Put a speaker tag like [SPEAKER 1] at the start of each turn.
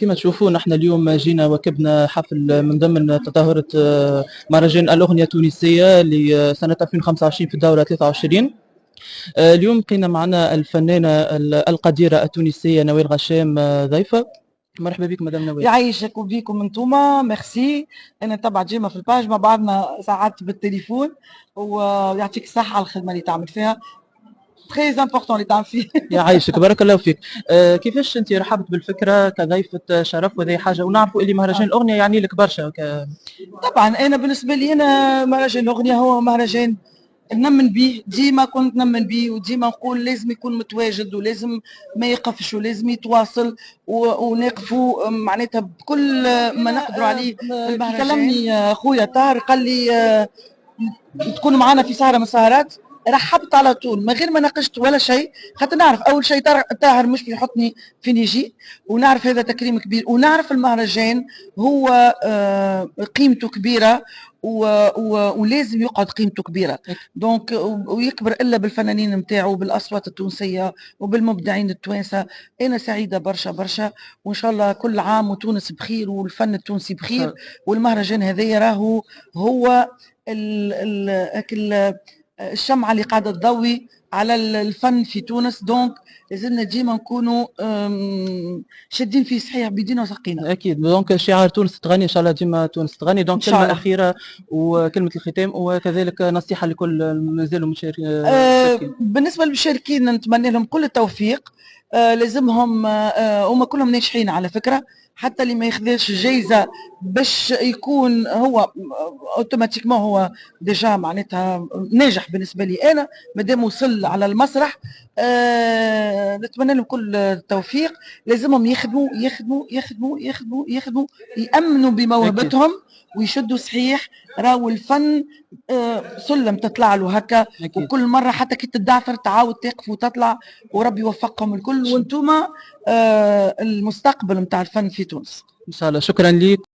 [SPEAKER 1] كما تشوفوا نحن اليوم جينا وكبنا حفل من ضمن تظاهرة مهرجان الأغنية التونسية لسنة 2025 في الدورة 23. اليوم لقينا معنا الفنانة القديرة التونسية نوال غشام ضيفة. مرحبا بك مدام نوال.
[SPEAKER 2] يعيشك وبيكم انتوما ميرسي. انا تبع ديما في الباج مع بعضنا ساعات بالتليفون، ويعطيك الصحة على الخدمة اللي تعمل فيها، تري امبورطون اللي تعمل فيه.
[SPEAKER 1] يعيشك بارك الله فيك. كيفاش انت رحبت بالفكره كضيفه شرف وذي حاجه، ونعرفوا اللي مهرجان الاغنيه يعني لك برشا
[SPEAKER 2] طبعا انا بالنسبة لي انا مهرجان الاغنية هو مهرجان نمن بيه، ديما كنت نمن بيه وديما نقول لازم يكون متواجد ولازم ما يقفش ولازم يتواصل ونقفوا معناتها بكل ما نقدروا عليه في المهرجان. كي كلمني خويا طاهر قال لي تكونوا معنا في سهره من السهرات، رحبت على طول من غير ما ناقشت ولا شيء، خاطر نعرف اول شيء طاهر مش بيحطني فين يجي، ونعرف هذا تكريم كبير، ونعرف المهرجان هو قيمته كبيره ولازم يقعد قيمته كبيره. دونك ويكبر الا بالفنانين نتاعو وبالاصوات التونسيه وبالمبدعين التوانسه. انا سعيده برشا برشا، وان شاء الله كل عام وتونس بخير والفن التونسي بخير. والمهرجان هذايا راهو هو الشمعة اللي قاعدة تضوي على الفن في تونس. دونك لازلنا ديما نكونوا شادين فيه صحيح بيدينا وسقينا.
[SPEAKER 1] اكيد. دونك شعار تونس تغني ان شاء الله، ديما تونس تغني.
[SPEAKER 2] ان
[SPEAKER 1] دونك
[SPEAKER 2] شاء
[SPEAKER 1] كلمه
[SPEAKER 2] الله.
[SPEAKER 1] اخيره وكلمه الختام، وكذلك نصيحه لكل مازالوا مشاركين.
[SPEAKER 2] بالنسبه للمشاركين نتمنى لهم كل التوفيق. لازمهم هما كلهم ناجحين على فكره، حتى اللي ما ياخذش جايزه باش يكون هو اوتوماتيكمون هو ديجا معناتها ناجح. بالنسبه لي انا مادام وصل على المسرح نتمنى لهم كل التوفيق. لازمهم يخدموا يخدموا يخدموا يخدموا يخدموا، يامنوا
[SPEAKER 1] اكيد
[SPEAKER 2] بموهبتهم ويشدوا صحيح. راهو الفن سلم تطلع له هكا،
[SPEAKER 1] اكيد.
[SPEAKER 2] وكل مره حتى كي تدعثر تعاود تقف وتطلع، وربي يوفقهم الكل. وانتم المستقبل نتاع الفن في تونس.
[SPEAKER 1] ان شاء الله. شكرا لك.